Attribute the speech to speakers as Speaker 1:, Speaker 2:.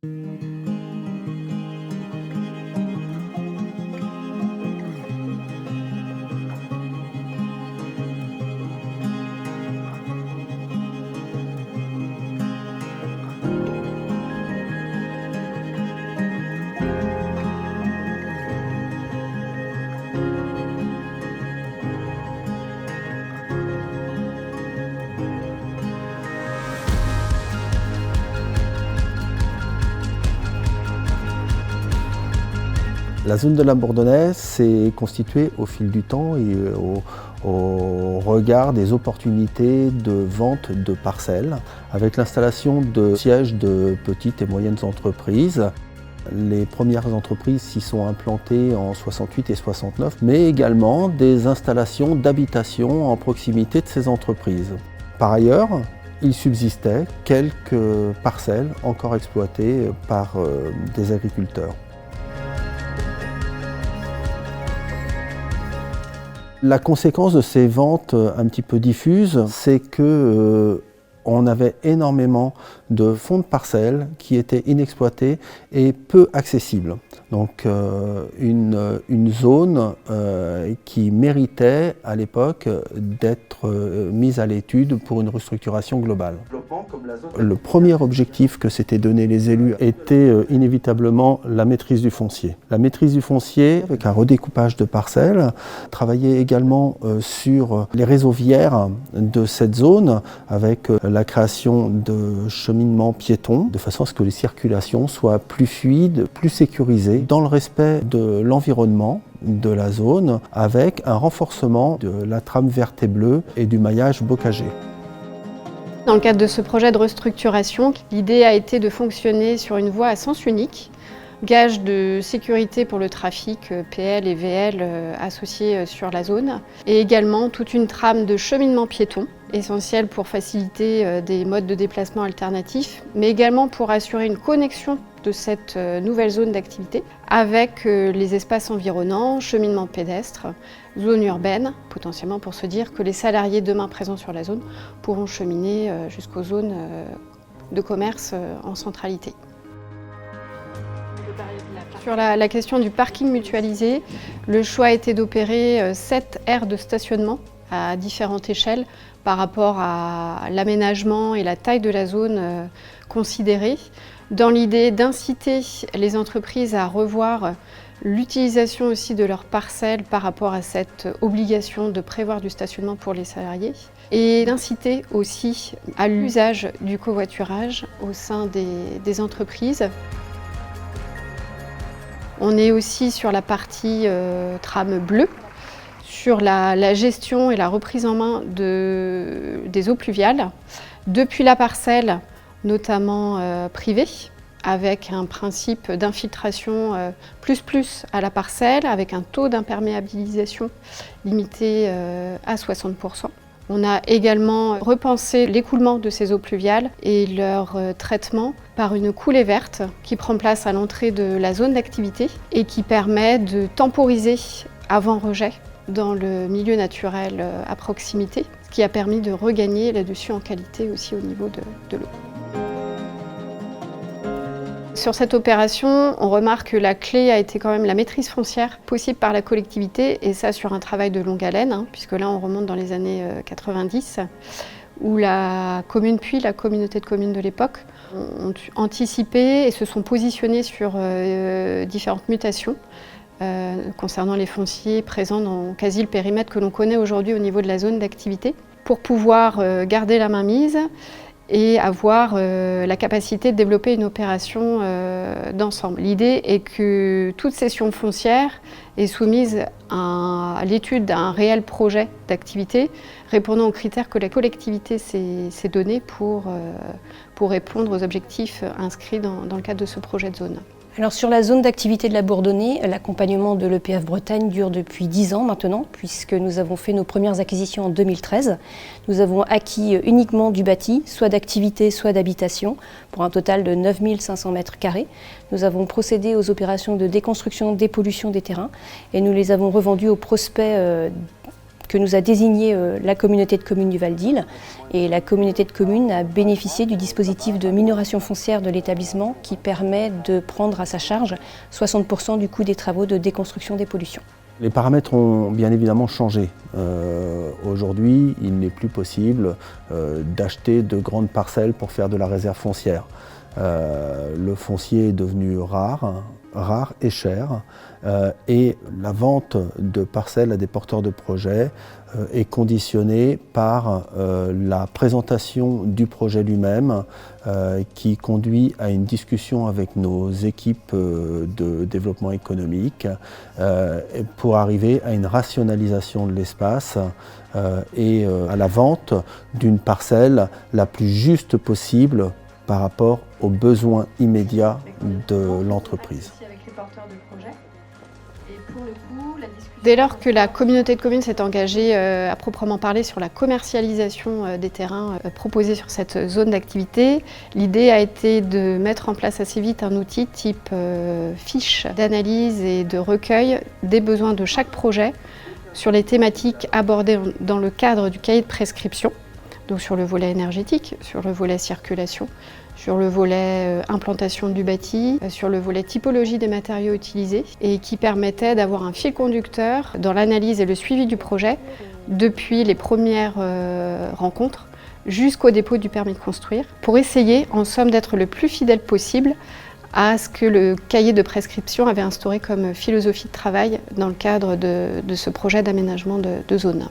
Speaker 1: La zone de la Bourdonnaise s'est constituée au fil du temps et au regard des opportunités de vente de parcelles, avec l'installation de sièges de petites et moyennes entreprises. Les premières entreprises s'y sont implantées en 68 et 69, mais également des installations d'habitation en proximité de ces entreprises. Par ailleurs, il subsistait quelques parcelles encore exploitées par des agriculteurs. La conséquence de ces ventes un petit peu diffuses, c'est que on avait énormément de fonds de parcelles qui étaient inexploités et peu accessibles. Donc une zone qui méritait à l'époque d'être mise à l'étude pour une restructuration globale. Le premier objectif que s'étaient donné les élus était inévitablement la maîtrise du foncier. La maîtrise du foncier avec un redécoupage de parcelles, travailler également sur les réseaux viaires de cette zone avec la création de cheminements piétons, de façon à ce que les circulations soient plus fluides, plus sécurisées, dans le respect de l'environnement de la zone, avec un renforcement de la trame verte et bleue et du maillage bocager.
Speaker 2: Dans le cadre de ce projet de restructuration, l'idée a été de fonctionner sur une voie à sens unique, gage de sécurité pour le trafic PL et VL associés sur la zone, et également toute une trame de cheminement piéton, essentielle pour faciliter des modes de déplacement alternatifs, mais également pour assurer une connexion de cette nouvelle zone d'activité avec les espaces environnants, cheminement pédestre, zone urbaine, potentiellement pour se dire que les salariés demain présents sur la zone pourront cheminer jusqu'aux zones de commerce en centralité. Sur la question du parking mutualisé, le choix a été d'opérer 7 aires de stationnement à différentes échelles par rapport à l'aménagement et la taille de la zone considérée, dans l'idée d'inciter les entreprises à revoir l'utilisation aussi de leurs parcelles par rapport à cette obligation de prévoir du stationnement pour les salariés et d'inciter aussi à l'usage du covoiturage au sein des entreprises. On est aussi sur la partie trame bleue, sur la gestion et la reprise en main des eaux pluviales, depuis la parcelle, notamment privée, avec un principe d'infiltration plus à la parcelle, avec un taux d'imperméabilisation limité à 60%. On a également repensé l'écoulement de ces eaux pluviales et leur traitement par une coulée verte qui prend place à l'entrée de la zone d'activité et qui permet de temporiser avant rejet dans le milieu naturel à proximité, ce qui a permis de regagner là-dessus en qualité aussi au niveau de l'eau. Sur cette opération, on remarque que la clé a été quand même la maîtrise foncière possible par la collectivité, et ça sur un travail de longue haleine, puisque là on remonte dans les années 90, où la commune puis la communauté de communes de l'époque ont anticipé et se sont positionnés sur différentes mutations concernant les fonciers présents dans quasi le périmètre que l'on connaît aujourd'hui au niveau de la zone d'activité, pour pouvoir garder la mainmise et avoir la capacité de développer une opération d'ensemble. L'idée est que toute cession foncière est soumise à l'étude d'un réel projet d'activité répondant aux critères que la collectivité s'est donné pour répondre aux objectifs inscrits dans le cadre de ce projet de zone.
Speaker 3: Alors sur la zone d'activité de la Bourdonnais, l'accompagnement de l'EPF Bretagne dure depuis 10 ans maintenant, puisque nous avons fait nos premières acquisitions en 2013. Nous avons acquis uniquement du bâti, soit d'activité, soit d'habitation, pour un total de 9 500 mètres carrés. Nous avons procédé aux opérations de déconstruction, dépollution des terrains, et nous les avons revendus aux prospects que nous a désigné la communauté de communes du Val d'Isle. Et la communauté de communes a bénéficié du dispositif de minoration foncière de l'établissement qui permet de prendre à sa charge 60% du coût des travaux de déconstruction des pollutions.
Speaker 1: Les paramètres ont bien évidemment changé. Aujourd'hui, il n'est plus possible d'acheter de grandes parcelles pour faire de la réserve foncière. Le foncier est devenu rare et cher, et la vente de parcelles à des porteurs de projets est conditionnée par la présentation du projet lui-même, qui conduit à une discussion avec nos équipes de développement économique pour arriver à une rationalisation de l'espace et à la vente d'une parcelle la plus juste possible par rapport aux besoins immédiats de l'entreprise.
Speaker 2: Dès lors que la communauté de communes s'est engagée à proprement parler sur la commercialisation des terrains proposés sur cette zone d'activité, l'idée a été de mettre en place assez vite un outil type fiche d'analyse et de recueil des besoins de chaque projet sur les thématiques abordées dans le cadre du cahier de prescription, donc sur le volet énergétique, sur le volet circulation, sur le volet implantation du bâti, sur le volet typologie des matériaux utilisés, et qui permettait d'avoir un fil conducteur dans l'analyse et le suivi du projet depuis les premières rencontres jusqu'au dépôt du permis de construire, pour essayer en somme d'être le plus fidèle possible à ce que le cahier de prescription avait instauré comme philosophie de travail dans le cadre de ce projet d'aménagement de zone.